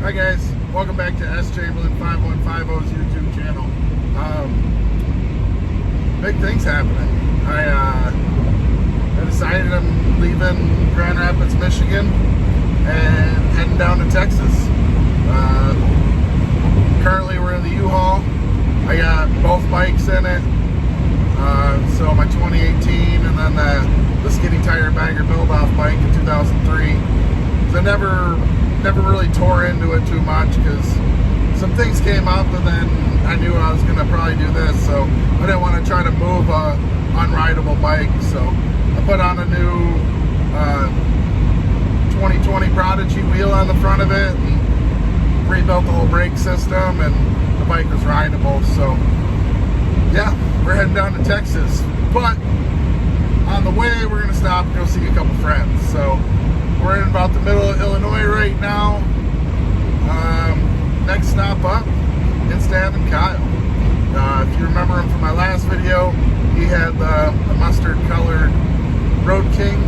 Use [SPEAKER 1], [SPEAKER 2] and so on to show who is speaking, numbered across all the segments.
[SPEAKER 1] Hi guys, welcome back to S. Chamberlain 5150's YouTube channel. Big things happening. I decided I'm leaving Grand Rapids, Michigan and heading down to Texas. Currently we're in the U-Haul. I got both bikes in it. So my 2018 and then the skinny tire bagger build-off bike in 2003. So I never really tore into it too much because some things came up and then I knew I was gonna probably do this, so I didn't want to try to move a unrideable bike. So I put on a new 2020 Prodigy wheel on the front of it and rebuilt the whole brake system, and the bike was rideable. So yeah, we're heading down to Texas, but on the way we're gonna stop and go see a couple friends. So we're in about the middle of Illinois right now. Next stop up, it's having Kyle. If you remember him from my last video, he had the mustard colored Road King.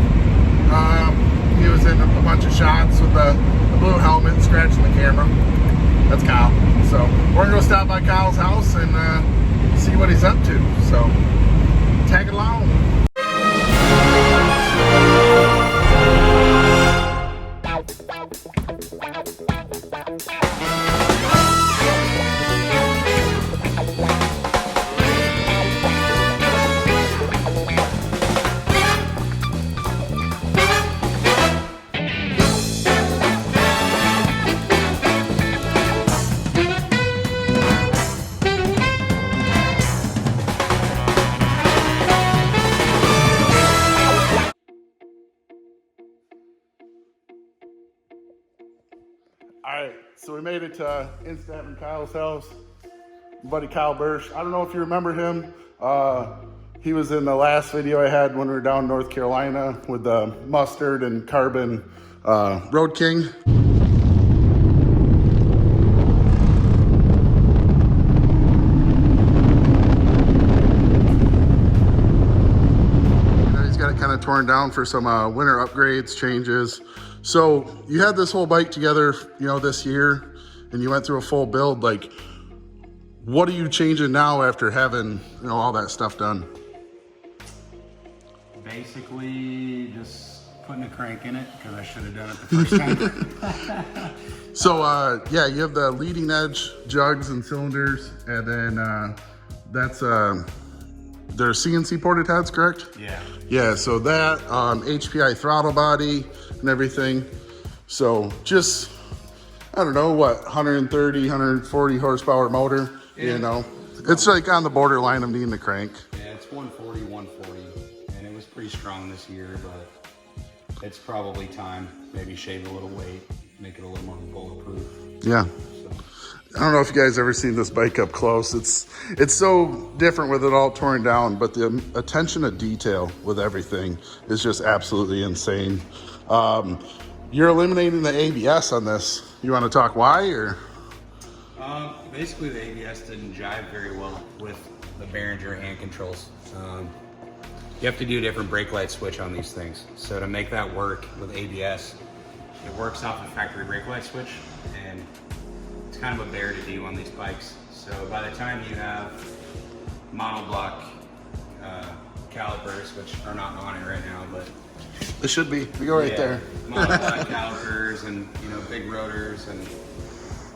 [SPEAKER 1] He was in a bunch of shots with the blue helmet scratching the camera. That's Kyle. So we're gonna go stop by Kyle's house and see what he's up to. So tag along. Alright, so we made it to Instab and Kyle's house. My buddy Kyle Bursch. I don't know if you remember him. He was in the last video I had when we were down in North Carolina with the mustard and carbon Road King. He's got it kind of torn down for some winter upgrades, changes. So you had this whole bike together, this year, and you went through a full build. Like, what are you changing now after having, all that stuff done?
[SPEAKER 2] Basically, just putting a crank in it because I should have done it the first time.
[SPEAKER 1] So, yeah, you have the leading edge jugs and cylinders, and then that's they're CNC ported heads, correct?
[SPEAKER 2] Yeah.
[SPEAKER 1] Yeah, so that HPI throttle body and everything. So just, I don't know, what, 130, 140 horsepower motor,
[SPEAKER 2] Yeah.
[SPEAKER 1] It's like on the borderline of needing a crank.
[SPEAKER 2] Yeah, it's 140, 140, and it was pretty strong this year, but it's probably time. Maybe shave a little weight, make it a little more bulletproof.
[SPEAKER 1] Yeah.
[SPEAKER 2] So.
[SPEAKER 1] I don't know if you guys ever seen this bike up close. It's so different with it all torn down, but the attention to detail with everything is just absolutely insane. You're eliminating the ABS on this. You want to talk why, or?
[SPEAKER 2] Basically, the ABS didn't jive very well with the Behringer hand controls. You have to do a different brake light switch on these things. So to make that work with ABS, it works off a factory brake light switch, and it's kind of a bear to do on these bikes. So by the time you have monoblock calipers, which are not on it right now, but
[SPEAKER 1] It should be. We go right there.
[SPEAKER 2] Monoblock calipers and big rotors and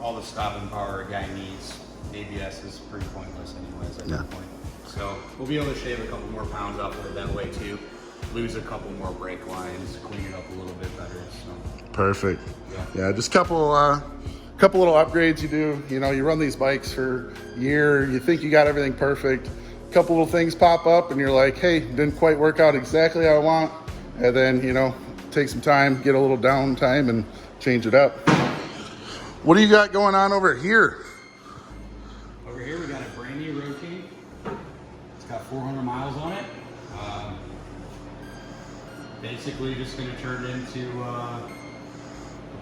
[SPEAKER 2] all the stopping power a guy needs, ABS is pretty pointless anyways at that point. So we'll be able to shave a couple more pounds off of it that way too. Lose a couple more brake lines, clean it up a little bit better. So
[SPEAKER 1] Perfect. Yeah, just couple little upgrades you do. You run these bikes for a year, you think you got everything perfect. Couple little things pop up and you're like, hey, didn't quite work out exactly how I want. And then, take some time, get a little downtime and change it up. What do you got going on over here?
[SPEAKER 2] Over here we got a brand new Road King. It's got 400 miles on it. Basically just going to turn it into a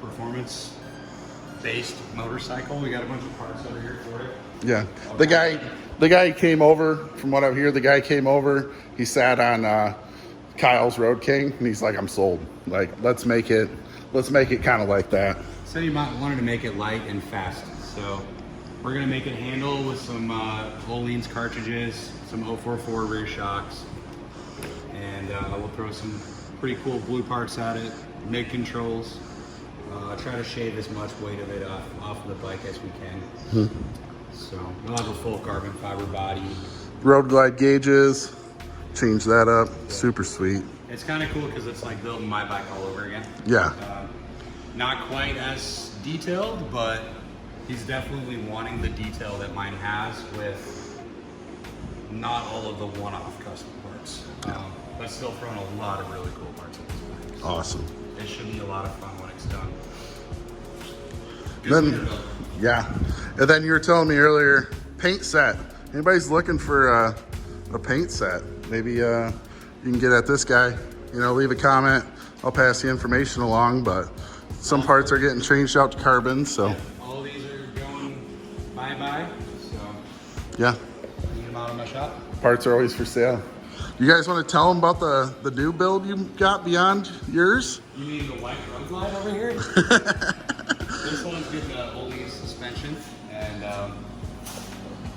[SPEAKER 2] performance-based motorcycle. We got a bunch of parts over here for it.
[SPEAKER 1] Yeah, the guy came over, from what I hear, the guy came over, he sat on Kyle's Road King, and he's like, I'm sold. Like, let's make it kind of like that.
[SPEAKER 2] said he wanted to make it light and fast. So we're gonna make it handle with some Oleans cartridges, some 044 rear shocks, and we'll throw some pretty cool blue parts at it, mid controls. Try to shave as much weight of it off the bike as we can. So we'll have a full carbon fiber body.
[SPEAKER 1] Road glide gauges, change that up, super sweet.
[SPEAKER 2] It's kind of cool because it's like building my bike all over again.
[SPEAKER 1] Yeah.
[SPEAKER 2] Not quite as detailed, but he's definitely wanting the detail that mine has with not all of the one-off custom parts. But still throwing a lot of really cool parts at this bike.
[SPEAKER 1] Awesome.
[SPEAKER 2] It should be a lot of fun when it's done.
[SPEAKER 1] Then, yeah. And then you were telling me earlier, paint set. Anybody's looking for a paint set, maybe you can get at this guy, you know, leave a comment. I'll pass the information along, but some parts are getting changed out to carbon, so.
[SPEAKER 2] Yeah, all these are going bye-bye, so.
[SPEAKER 1] Yeah.
[SPEAKER 2] Need them out of my shop.
[SPEAKER 1] Parts are always for sale. You guys want to tell them about the new build you got beyond yours?
[SPEAKER 2] You mean the white road glide over here? This one's got the Oleans suspension and a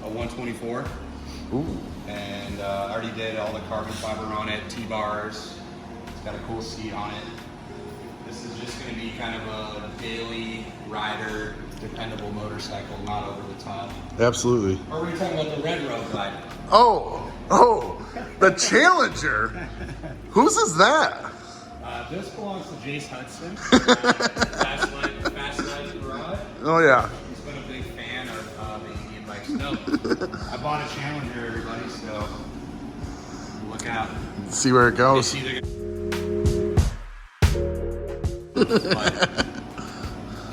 [SPEAKER 2] 124.
[SPEAKER 1] Ooh.
[SPEAKER 2] And I already did all the carbon fiber on it, T-bars. It's got a cool seat on it. This is just going to be kind of a daily rider, dependable motorcycle, not over the top.
[SPEAKER 1] Absolutely.
[SPEAKER 2] Or were you talking about the red road glide?
[SPEAKER 1] Oh, the Challenger. Whose is that?
[SPEAKER 2] This belongs to Jace Hudson. Fast Life Garage.
[SPEAKER 1] Oh yeah.
[SPEAKER 2] He's been a big fan of the Indian bikes. No, I bought a Challenger, everybody, so look out.
[SPEAKER 1] See where it goes.
[SPEAKER 2] But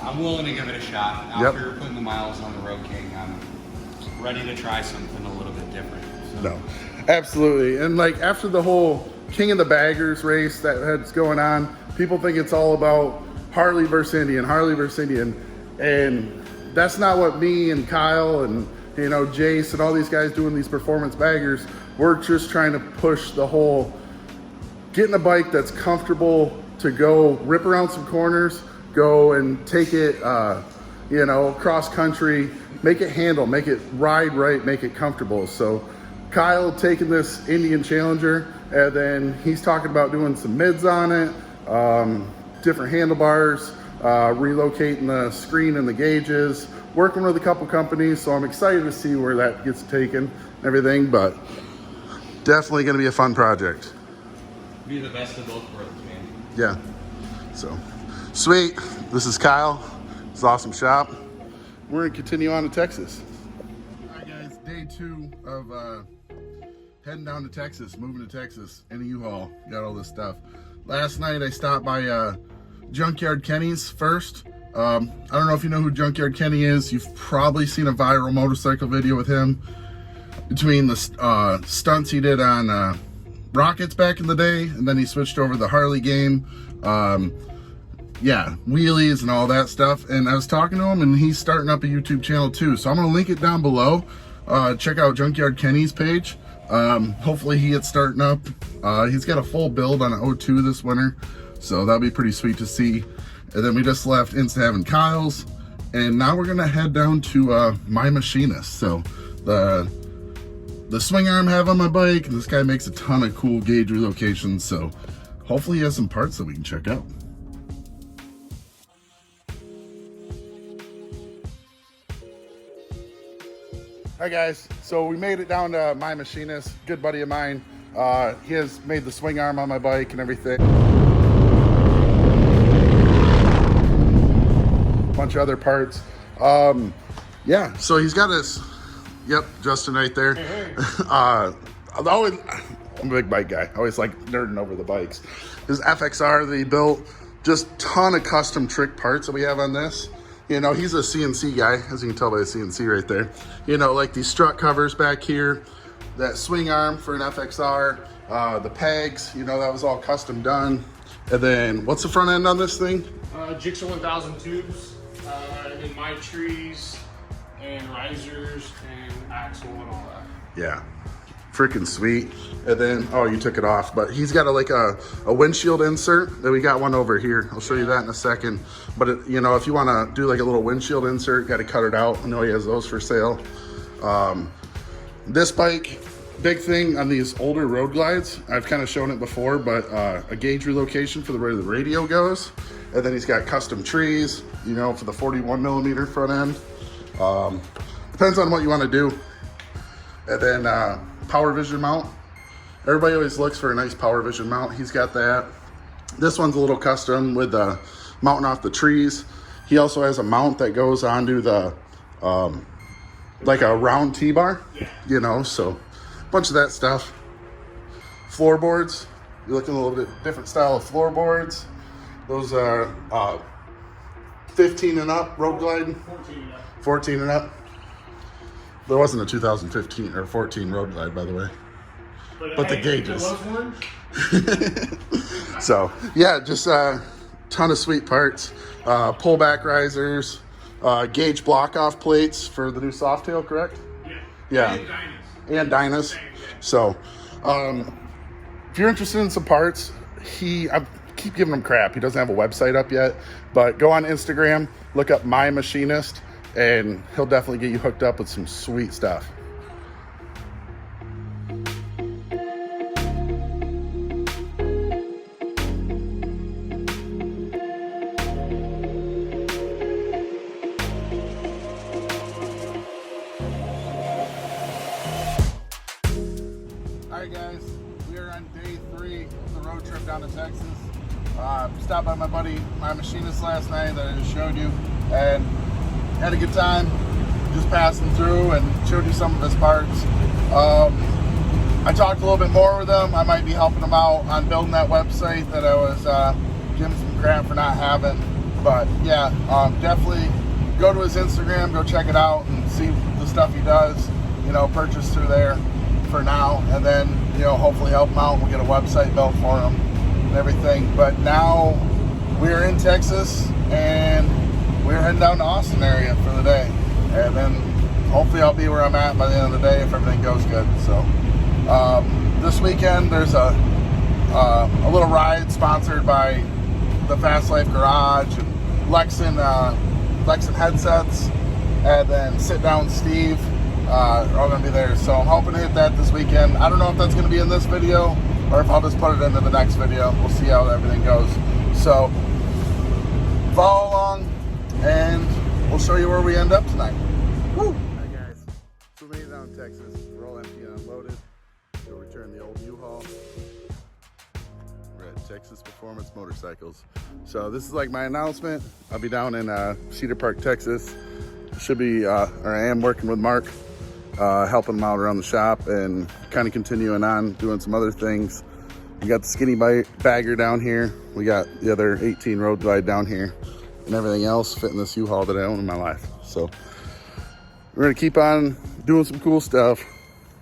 [SPEAKER 2] I'm willing to give it a shot. After putting the miles on the Road King, I'm ready to try something a little bit different. So.
[SPEAKER 1] No, absolutely. And like after the whole King of the Baggers race that's going on, people think it's all about Harley versus Indian, and that's not what me and Kyle and Jace and all these guys doing these performance baggers. We're just trying to push the whole getting a bike that's comfortable to go rip around some corners, go and take it cross country, make it handle, make it ride right, make it comfortable. So Kyle taking this Indian Challenger, and then he's talking about doing some mids on it, different handlebars, relocating the screen and the gauges, working with a couple companies. So I'm excited to see where that gets taken and everything, but definitely going to be a fun project.
[SPEAKER 2] Be the best of both worlds, man.
[SPEAKER 1] Yeah. So sweet. This is Kyle. It's Awesome Shop. We're going to continue on to Texas. All right, guys. Day 2 of heading down to Texas, moving to Texas in a U-Haul. Got all this stuff. Last night I stopped by Junkyard Kenny's first. I don't know if you know who Junkyard Kenny is. You've probably seen a viral motorcycle video with him. Between the stunts he did on Rockets back in the day, and then he switched over to the Harley game. Yeah, wheelies and all that stuff. And I was talking to him, and he's starting up a YouTube channel too. So I'm going to link it down below. Check out Junkyard Kenny's page. Hopefully he gets starting up. He's got a full build on an 02 this winter, so that'll be pretty sweet to see. And then we just left Instav and Kyle's, and now we're gonna head down to My Machinist. So the swing arm I have on my bike, and this guy makes a ton of cool gauge relocations, so hopefully he has some parts that we can check out. Hi guys, so we made it down to My Machinist, good buddy of mine. He has made the swing arm on my bike and everything. Bunch of other parts. Yeah, so he's got his, yep, Justin right there. I'm a big bike guy. I always like nerding over the bikes. His FXR that he built, just ton of custom trick parts that we have on this. He's a CNC guy, as you can tell by the CNC right there. Like these strut covers back here, that swing arm for an FXR, the pegs, that was all custom done. And then, what's the front end on this thing?
[SPEAKER 3] Jigsaw 1000 tubes, and then my trees, and risers, and axle, and all that.
[SPEAKER 1] Yeah, freaking sweet. And then, oh, you took it off, but he's got a windshield insert. Then we got one over here. I'll show you that in a second. But it, you know, if you want to do like a little windshield insert, got to cut it out. I know he has those for sale. This bike, big thing on these older road glides. I've kind of shown it before, but a gauge relocation for where the radio goes. And then he's got custom trees, you know, for the 41 millimeter front end. Depends on what you want to do. And then power vision mount. Everybody always looks for a nice power vision mount. He's got that. This one's a little custom with the mounting off the trees. He also has a mount that goes onto the like a round T-bar, you know, so a bunch of that stuff. Floorboards. You're looking a little bit different style of floorboards. Those are 15 and up road gliding. 14 and up. There wasn't a 2015 or 14 road glide, by the way. But the gauges. So yeah, just a ton of sweet parts. Pullback risers, gauge block off plates for the new Softail, correct? Yeah. And Dynas. So if you're interested in some parts, I keep giving him crap. He doesn't have a website up yet, but go on Instagram, look up My Machinist, and he'll definitely get you hooked up with some sweet stuff. Alright guys, we are on day 3 of the road trip down to Texas. Stopped by my buddy, My Machinist, last night that I just showed you, and had a good time just passing through and showed you some of his parts. I talked a little bit more with him. I might be helping him out on building that website that I was giving some crap for not having. But yeah, definitely go to his Instagram, go check it out and see the stuff he does, you know, purchase through there for now, and then, you know, hopefully help him out and we'll get a website built for him and everything. But now we're in Texas and we're heading down to Austin area for the day, and then hopefully I'll be where I'm at by the end of the day if everything goes good. So this weekend there's a little ride sponsored by the Fast Life Garage and Lexan headsets, and then Sit Down Steve are all going to be there. So I'm hoping to hit that this weekend. I don't know if that's going to be in this video or if I'll just put it into the next video. We'll see how everything goes. So follow along and we'll show you where we end up tonight. Woo! Hi guys, so we made it down in Texas. We're all empty and unloaded. We'll return the old U-Haul. We're at Texas Performance Motorcycles. So this is like my announcement. I'll be down in Cedar Park, Texas. Should be, or I am working with Mark, helping him out around the shop and kind of continuing on doing some other things. We got the skinny bagger down here. We got the other 18 road glide down here, and everything else fitting this U-Haul that I own in my life. So we're gonna keep on doing some cool stuff.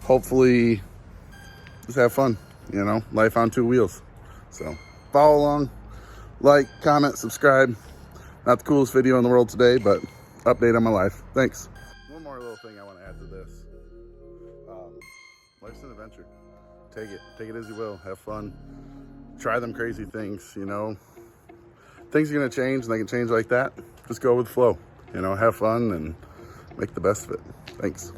[SPEAKER 1] Hopefully just have fun, you know, life on 2 wheels. So follow along, like, comment, subscribe. Not the coolest video in the world today, but update on my life. Thanks. One more little thing I want to add to this. Life's an adventure. Take it as you will. Have fun. Try them crazy things, you know. Things are going to change, and they can change like that. Just go with the flow, you know, have fun and make the best of it. Thanks.